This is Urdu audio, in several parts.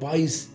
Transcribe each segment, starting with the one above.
22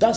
10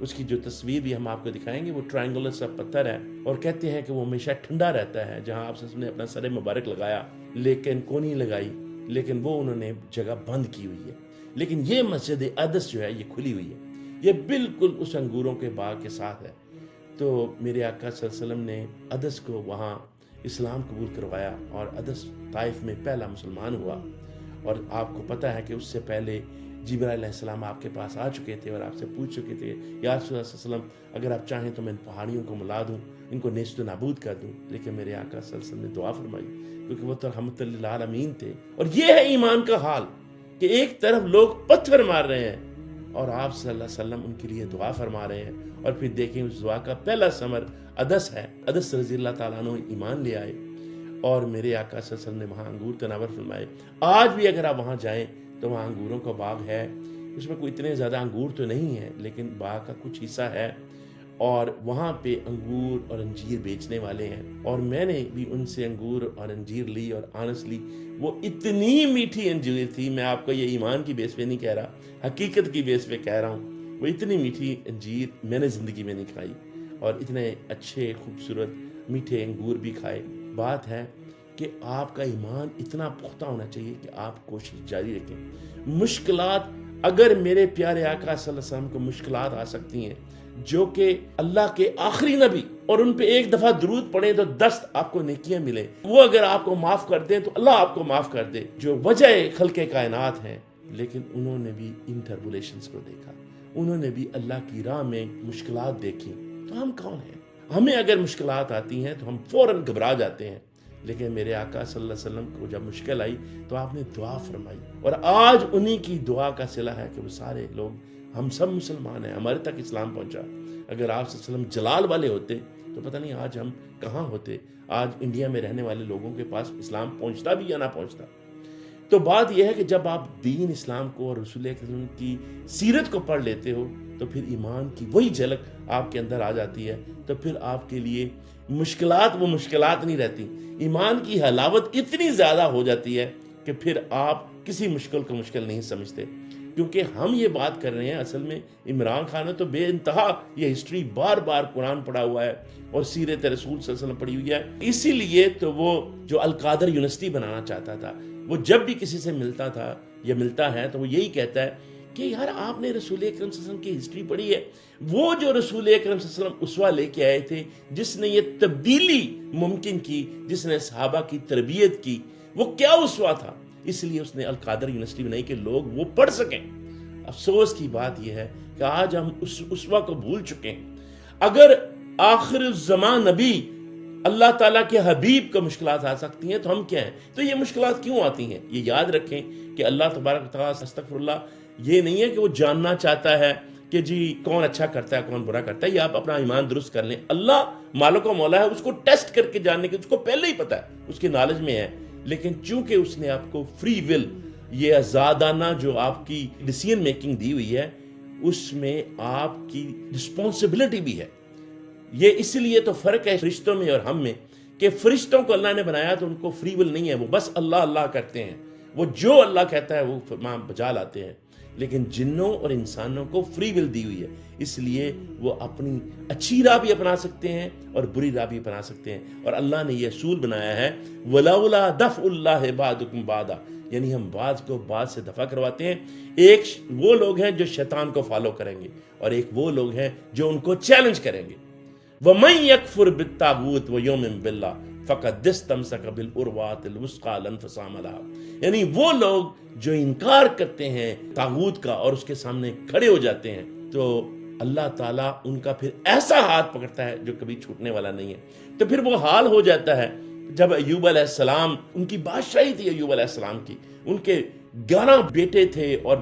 اس کی جو تصویر بھی ہم آپ کو دکھائیں گے، وہ ٹرائنگولر سا پتھر ہے، اور کہتے ہیں کہ وہ ہمیشہ ٹھنڈا رہتا ہے۔ جہاں آپ نے اپنا سر مبارک لگایا لیکن کونی لگائی، لیکن وہ انہوں نے جگہ بند کی ہوئی ہے۔ لیکن یہ مسجد اقدس جو ہے یہ کھلی ہوئی ہے، یہ بالکل اس انگوروں کے باغ کے ساتھ ہے۔ تو میرے آقا صلی اللہ علیہ وسلم نے عدس کو وہاں اسلام قبول کروایا، اور عدس طائف میں پہلا مسلمان ہوا۔ اور آپ کو پتہ ہے کہ اس سے پہلے جبرائیل علیہ السلام آپ کے پاس آ چکے تھے اور آپ سے پوچھ چکے تھے، یا رسول اللہ صلی اللہ علیہ وسلم اگر آپ چاہیں تو میں ان پہاڑیوں کو ملا دوں، ان کو نیست و نابود کر دوں۔ لیکن میرے آقا صلی اللہ علیہ وسلم نے دعا فرمائی، کیونکہ وہ تو رحمت للعالمین تھے۔ اور یہ ہے ایمان کا حال کہ ایک طرف لوگ پتھر مار رہے ہیں اور آپ صلی اللہ علیہ وسلم ان کے لیے دعا فرما رہے ہیں۔ اور پھر دیکھیں اس دعا کا پہلا ثمر عدس ہے۔ عدس رضی اللہ تعالیٰ عنہ ایمان لے آئے، اور میرے آقا صلی اللہ علیہ وسلم نے وہاں انگور تناور فرمائے۔ آج بھی اگر آپ وہاں جائیں تو وہاں انگوروں کا باغ ہے، اس میں کوئی اتنے زیادہ انگور تو نہیں ہے، لیکن باغ کا کچھ حصہ ہے، اور وہاں پہ انگور اور انجیر بیچنے والے ہیں۔ اور میں نے بھی ان سے انگور اور انجیر لی، اور آنسٹلی وہ اتنی میٹھی انجیر تھی، میں آپ کو یہ ایمان کی بیس پہ نہیں کہہ رہا، حقیقت کی بیس پہ کہہ رہا ہوں، وہ اتنی میٹھی انجیر میں نے زندگی میں نہیں کھائی، اور اتنے اچھے خوبصورت میٹھے انگور بھی کھائے۔ بات ہے کہ آپ کا ایمان اتنا پختہ ہونا چاہیے کہ آپ کوشش جاری رکھیں۔ مشکلات، اگر میرے پیارے آقا صلی اللہ علیہ وسلم کو مشکلات آ سکتی ہیں جو کہ اللہ کے آخری نبی، اور ان پہ ایک دفعہ درود پڑھیں تو 10 آپ کو نیکیاں ملیں، وہ اگر آپ کو معاف کر دیں تو اللہ آپ کو معاف کر دے، جو وجہ خلق کائنات ہیں، لیکن انہوں نے بھی ان ٹربولیشنز کو دیکھا، انہوں نے بھی اللہ کی راہ میں مشکلات دیکھی۔ تو ہم کون ہیں؟ ہمیں اگر مشکلات آتی ہیں تو ہم فوراً گھبرا جاتے ہیں، لیکن میرے آقا صلی اللہ علیہ وسلم کو جب مشکل آئی تو آپ نے دعا فرمائی، اور آج انہی کی دعا کا صلہ ہے کہ وہ سارے لوگ، ہم سب مسلمان ہیں، ہمارے تک اسلام پہنچا۔ اگر آپ صلی اللہ علیہ وسلم جلال والے ہوتے تو پتہ نہیں آج ہم کہاں ہوتے، آج انڈیا میں رہنے والے لوگوں کے پاس اسلام پہنچتا بھی یا نہ پہنچتا۔ تو بات یہ ہے کہ جب آپ دین اسلام کو اور رسول اکرم صلی اللہ علیہ وسلم کی سیرت کو پڑھ لیتے ہو تو پھر ایمان کی وہی جھلک آپ کے اندر آ جاتی ہے، تو پھر آپ کے لیے مشکلات وہ مشکلات نہیں رہتی، ایمان کی حلاوت اتنی زیادہ ہو جاتی ہے کہ پھر آپ کسی مشکل کو مشکل نہیں سمجھتے۔ کیونکہ ہم یہ بات کر رہے ہیں، اصل میں عمران خان نے تو بے انتہا یہ ہسٹری بار بار قرآن پڑھا ہوا ہے اور سیرت رسول صلی اللہ علیہ وسلم پڑھی ہوئی ہے۔ اسی لیے تو وہ جو القادر یونیورسٹی بنانا چاہتا تھا، وہ جب بھی کسی سے ملتا تھا یا ملتا ہے تو وہ یہی کہتا ہے کہ یار آپ نے رسول اکرم صلی اللہ علیہ وسلم کی ہسٹری پڑھی ہے، وہ جو رسول اکرم صلی اللہ علیہ وسلم اسوہ لے کے آئے تھے، جس نے یہ تبدیلی ممکن کی، جس نے صحابہ کی تربیت کی، وہ کیا اسوہ تھا؟ اس لیے اس نے القادر یونیورسٹی بنائی کہ لوگ وہ پڑھ سکیں۔ افسوس کی بات یہ ہے کہ آج ہم اس اسوہ کو بھول چکے ہیں۔ اگر آخر الزمان نبی اللہ تعالیٰ کے حبیب کو مشکلات آ سکتی ہیں تو ہم کیا ہیں؟ تو یہ مشکلات کیوں آتی ہیں؟ یہ یاد رکھیں کہ اللہ تبارک و تعالیٰ استغفر اللہ یہ نہیں ہے کہ وہ جاننا چاہتا ہے کہ جی کون اچھا کرتا ہے کون برا کرتا ہے، یہ آپ اپنا ایمان درست کر لیں۔ اللہ مالک و مولا ہے، اس کو ٹیسٹ کر کے جاننے کی اس کو پہلے ہی پتا ہے، اس کی نالج میں ہے، لیکن چونکہ اس نے آپ کو فری ول، یہ آزادانہ جو آپ کی ڈیسیژن میکنگ دی ہوئی ہے، اس میں آپ کی رسپانسبلٹی بھی ہے۔ یہ اس لیے تو فرق ہے فرشتوں میں اور ہم میں کہ فرشتوں کو اللہ نے بنایا تو ان کو فری ول نہیں ہے، وہ بس اللہ اللہ کرتے ہیں، وہ جو اللہ کہتا ہے وہ فرمان بجا لاتے ہیں، لیکن جنوں اور انسانوں کو فری ول دی ہوئی ہے، اس لیے وہ اپنی اچھی راہ بھی اپنا سکتے ہیں اور بری راہ بھی اپنا سکتے ہیں۔ اور اللہ نے یہ اصول بنایا ہے وَلَوْلَا دَفْعُ اللَّهِ بَعْضَكُمْ بَعْضًا، یعنی ہم بعض کو بعض سے دفع کرواتے ہیں۔ ایک وہ لوگ ہیں جو شیطان کو فالو کریں گے، اور ایک وہ لوگ ہیں جو ان کو چیلنج کریں گے۔ وَمَن يَكْفُرْ بِالطَّاغُوتِ وَيُؤْمِن بِاللَّهِ فَقَدِ اسْتَمْسَكَ بِالْعُرْوَةِ الْوُثْقَىٰ لَا انفِصَامَ لَهَا، یعنی وہ لوگ جو انکار کرتے ہیں طاغوت کا اور اس کے سامنے کھڑے ہو جاتے ہیں، تو اللہ تعالیٰ ان کا پھر ایسا ہاتھ پکڑتا ہے جو کبھی چھوٹنے والا نہیں ہے۔ تو پھر وہ حال ہو جاتا ہے جب ایوب علیہ السلام، ان کی بادشاہی تھی ایوب علیہ السلام کی، ان کے 11 بیٹے تھے اور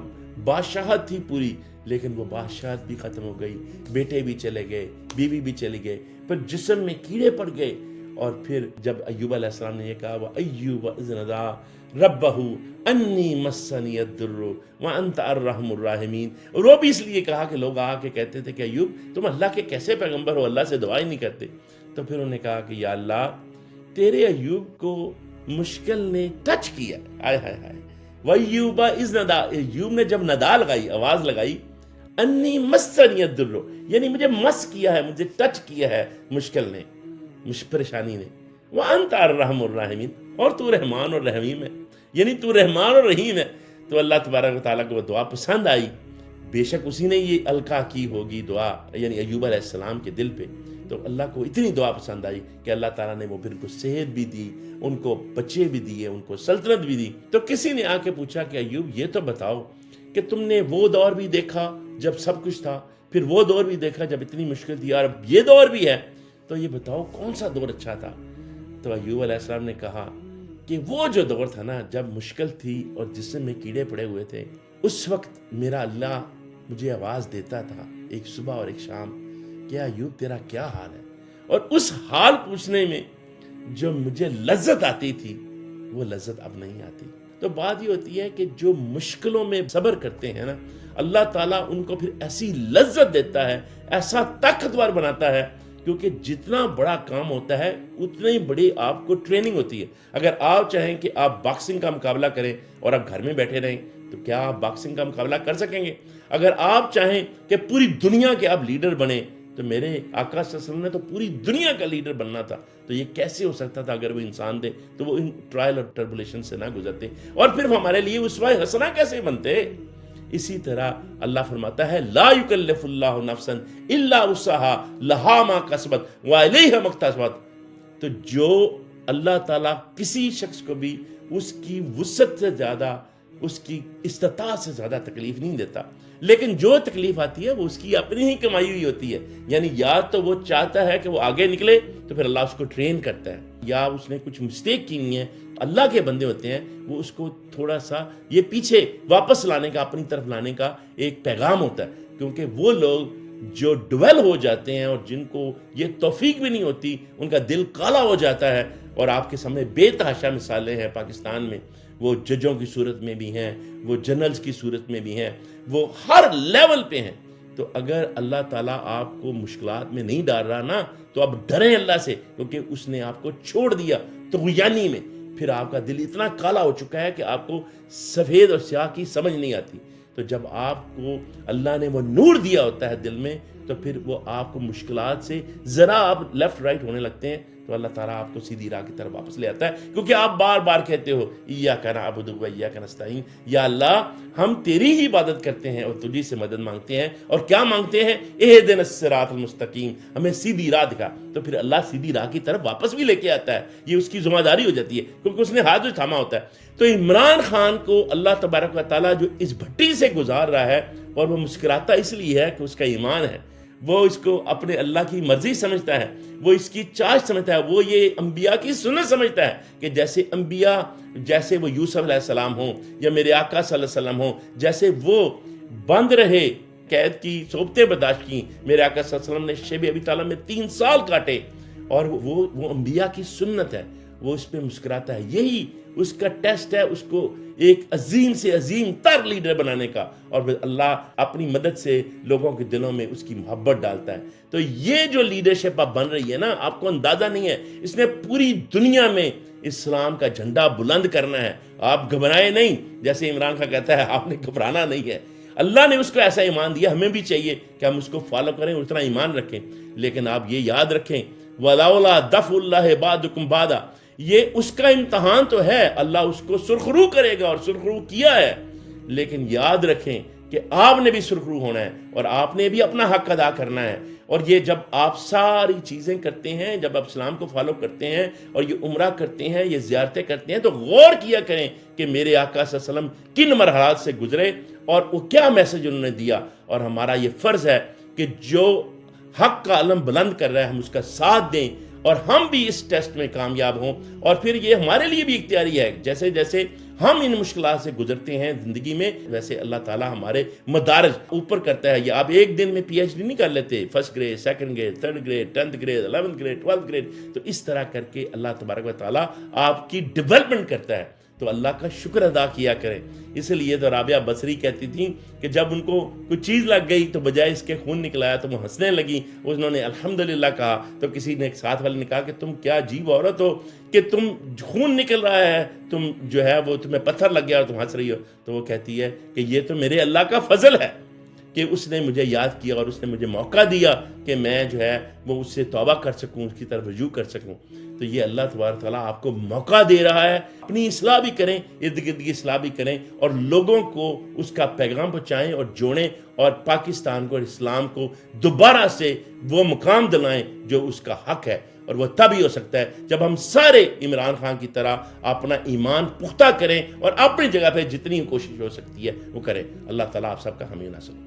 بادشاہت تھی پوری، لیکن وہ بادشاہت بھی ختم ہو گئی، بیٹے بھی چلے گئے، بیوی بھی چلی گئے، پھر جسم میں کیڑے پڑ گئے۔ اور پھر جب ایوب علیہ السلام نے یہ کہا وَأَيُّوبَ إِذْ نَادَىٰ رَبَّهُ أَنِّي مَسَّنِيَ الضُّرُّ وَأَنتَ أَرْحَمُ الرَّاحِمِينَ، اور وہ بھی اس لیے کہا کہ لوگ آ کے کہتے تھے کہ ایوب تم اللہ کے کیسے پیغمبر ہو، اللہ سے دعا ہی نہیں کرتے۔ تو پھر انہوں نے کہا کہ یا اللہ تیرے ایوب کو مشکل نے ٹچ کیا، آئے ہائے ہائے۔ وَأَيُّوبَ إِذْ نَادَىٰ، ایوب نے جب ندا لگائی، آواز لگائی، انی مسنی الضر، یعنی مجھے مس کیا ہے، مجھے ٹچ کیا ہے مشکل نے، پریشانی نے، وانت ارحم الراحمین، اور تو رحمان اور رحیم ہے، یعنی تو رحمان اور رحیم ہے۔ تو اللہ تبارک و تعالیٰ کو وہ دعا پسند آئی، بے شک اسی نے یہ القا کی ہوگی دعا، یعنی ایوب علیہ السلام کے دل پہ، تو اللہ کو اتنی دعا پسند آئی کہ اللہ تعالیٰ نے وہ پھر ان کو صحت بھی دی، ان کو بچے بھی دیے، ان کو سلطنت بھی دی۔ تو کسی نے آ کے پوچھا کہ ایوب یہ تو بتاؤ کہ تم نے وہ دور بھی دیکھا جب سب کچھ تھا، پھر وہ دور بھی دیکھا جب اتنی مشکل تھی، اور اب یہ دور بھی ہے، تو یہ بتاؤ کون سا دور اچھا تھا؟ تو ایوب علیہ السلام نے کہا کہ وہ جو دور تھا نا جب مشکل تھی اور جسم میں کیڑے پڑے ہوئے تھے، اس وقت میرا اللہ مجھے آواز دیتا تھا ایک صبح اور ایک شام، کیا ایوب تیرا کیا حال ہے؟ اور اس حال پوچھنے میں جو مجھے لذت آتی تھی وہ لذت اب نہیں آتی۔ تو بات یہ ہوتی ہے کہ جو مشکلوں میں صبر کرتے ہیں نا، اللہ تعالیٰ ان کو پھر ایسی لذت دیتا ہے، ایسا طاقتور بناتا ہے، کیونکہ جتنا بڑا کام ہوتا ہے اتنی بڑی آپ کو ٹریننگ ہوتی ہے۔ اگر آپ چاہیں کہ آپ باکسنگ کا مقابلہ کریں اور آپ گھر میں بیٹھے رہیں تو کیا آپ باکسنگ کا مقابلہ کر سکیں گے؟ اگر آپ چاہیں کہ پوری دنیا کے آپ لیڈر بنیں، تو میرے آقا صلی اللہ علیہ وسلم نے تو پوری دنیا کا لیڈر بننا تھا، تو یہ کیسے ہو سکتا تھا اگر وہ انسان تھے تو وہ ان ٹرائل اور ٹربولیشن سے نہ گزرتے، اور پھر ہمارے لیے اسوہ حسنہ کیسے بنتے؟ اسی طرح اللہ فرماتا ہے لا یکلف اللہ نفسا الا وسعها لها ما کسبت والیہا ما اکتسبت۔ تو جو اللہ تعالیٰ کسی شخص کو بھی اس کی وسعت سے زیادہ، اس کی استطاعت سے زیادہ تکلیف نہیں دیتا، لیکن جو تکلیف آتی ہے وہ اس کی اپنی ہی کمائی ہوئی ہوتی ہے۔ یعنی یا تو وہ چاہتا ہے کہ وہ آگے نکلے تو پھر اللہ اس کو ٹرین کرتا ہے، یا اس نے کچھ مسٹیک کی ہوئی ہے، اللہ کے بندے ہوتے ہیں، وہ اس کو تھوڑا سا یہ پیچھے واپس لانے کا، اپنی طرف لانے کا ایک پیغام ہوتا ہے، کیونکہ وہ لوگ جو ڈویل ہو جاتے ہیں اور جن کو یہ توفیق بھی نہیں ہوتی، ان کا دل کالا ہو جاتا ہے، اور آپ کے سامنے بے تحاشا مثالیں ہیں پاکستان میں، وہ ججوں کی صورت میں بھی ہیں، وہ جنرلز کی صورت میں بھی ہیں، وہ ہر لیول پہ ہیں۔ تو اگر اللہ تعالیٰ آپ کو مشکلات میں نہیں ڈال رہا نا، تو اب ڈریں اللہ سے، کیونکہ اس نے آپ کو چھوڑ دیا طغیانی میں، پھر آپ کا دل اتنا کالا ہو چکا ہے کہ آپ کو سفید اور سیاہ کی سمجھ نہیں آتی۔ تو جب آپ کو اللہ نے وہ نور دیا ہوتا ہے دل میں، تو پھر وہ آپ کو مشکلات سے ذرا آپ لیفٹ رائٹ ہونے لگتے ہیں تو اللہ تعالیٰ آپ کو سیدھی راہ کی طرف واپس لے آتا ہے، کیونکہ آپ بار بار کہتے ہو ایاک نعبد و ایاک نستعین، یا اللہ ہم تیری ہی عبادت کرتے ہیں اور تجھی سے مدد مانگتے ہیں، اور کیا مانگتے ہیں؟ اہدنا الصراط المستقیم، ہمیں سیدھی راہ دکھا۔ تو پھر اللہ سیدھی راہ کی طرف واپس بھی لے کے آتا ہے، یہ اس کی ذمہ داری ہو جاتی ہے، کیونکہ اس نے ہاتھ جو تھاما ہوتا ہے۔ تو عمران خان کو اللہ تبارک و تعالیٰ جو اس بھٹی سے گزار رہا ہے، اور وہ مسکراتا اس لیے ہے کہ اس کا ایمان ہے، وہ اس کو اپنے اللہ کی مرضی سمجھتا ہے، وہ اس کی چاہت سمجھتا ہے، وہ یہ انبیاء کی سنت سمجھتا ہے کہ جیسے انبیاء، جیسے وہ یوسف علیہ السلام ہوں یا میرے آقا صلی اللہ علیہ وسلم ہوں، جیسے وہ بند رہے، قید کی صحبتیں برداشت کی، میرے آقا صلی اللہ علیہ وسلم نے شیب ابی طالب میں 3 سال کاٹے، اور وہ انبیاء کی سنت ہے، وہ اس پہ مسکراتا ہے۔ یہی اس کا ٹیسٹ ہے، اس کو ایک عظیم سے عظیم تر لیڈر بنانے کا، اور پھر اللہ اپنی مدد سے لوگوں کے دلوں میں اس کی محبت ڈالتا ہے۔ تو یہ جو لیڈرشپ اب بن رہی ہے نا، آپ کو اندازہ نہیں ہے، اس نے پوری دنیا میں اسلام کا جھنڈا بلند کرنا ہے۔ آپ گھبرائیں نہیں، جیسے عمران خان کہتا ہے آپ نے گھبرانا نہیں ہے، اللہ نے اس کو ایسا ایمان دیا، ہمیں بھی چاہیے کہ ہم اس کو فالو کریں، اتنا ایمان رکھیں۔ لیکن آپ یہ یاد رکھیں وَلَوْلَا دَفْعُ اللَّهِ بَعْضَكُمْ بَعْضًا، یہ اس کا امتحان تو ہے، اللہ اس کو سرخرو کرے گا، اور سرخرو کیا ہے، لیکن یاد رکھیں کہ آپ نے بھی سرخرو ہونا ہے، اور آپ نے بھی اپنا حق ادا کرنا ہے۔ اور یہ جب آپ ساری چیزیں کرتے ہیں، جب آپ اسلام کو فالو کرتے ہیں اور یہ عمرہ کرتے ہیں، یہ زیارتیں کرتے ہیں، تو غور کیا کریں کہ میرے آقا صلی اللہ علیہ وسلم کن مرحلات سے گزرے اور وہ کیا میسج انہوں نے دیا۔ اور ہمارا یہ فرض ہے کہ جو حق کا علم بلند کر رہا ہے ہم اس کا ساتھ دیں، اور ہم بھی اس ٹیسٹ میں کامیاب ہوں۔ اور پھر یہ ہمارے لیے بھی اختیاری ہے، جیسے جیسے ہم ان مشکلات سے گزرتے ہیں زندگی میں، ویسے اللہ تعالیٰ ہمارے مدارج اوپر کرتا ہے۔ یہ آپ ایک دن میں پی ایچ ڈی نہیں کر لیتے، 1st grade 2nd grade 3rd grade 10th grade 11th grade 12th grade, تو اس طرح کر کے اللہ تبارک و تعالیٰ آپ کی ڈیولپمنٹ کرتا ہے۔ تو اللہ کا شکر ادا کیا کریں۔ اس لیے تو رابعہ بصری کہتی تھیں کہ جب ان کو کوئی چیز لگ گئی تو بجائے اس کے خون نکل آیا تو وہ ہنسنے لگی، انہوں نے الحمدللہ کہا، تو کسی نے ایک ساتھ والے نے کہا کہ تم کیا عجیب عورت ہو کہ تم خون نکل رہا ہے، تم جو ہے وہ تمہیں پتھر لگ گیا اور تم ہنس رہی ہو۔ تو وہ کہتی ہے کہ یہ تو میرے اللہ کا فضل ہے کہ اس نے مجھے یاد کیا اور اس نے مجھے موقع دیا کہ میں جو ہے وہ اس سے توبہ کر سکوں، اس کی طرف رجوع کر سکوں. تو یہ اللہ تبارک تعالیٰ آپ کو موقع دے رہا ہے. اپنی اصلاح بھی کریں، ارد گرد کی اصلاح بھی کریں، اور لوگوں کو اس کا پیغام پہنچائیں اور جوڑیں، اور پاکستان کو اور اسلام کو دوبارہ سے وہ مقام دلائیں جو اس کا حق ہے. اور وہ تب ہی ہو سکتا ہے جب ہم سارے عمران خان کی طرح اپنا ایمان پختہ کریں اور اپنی جگہ پہ جتنی کوشش ہو سکتی ہے وہ کریں. اللہ تعالیٰ آپ سب کا حامی و ناصر.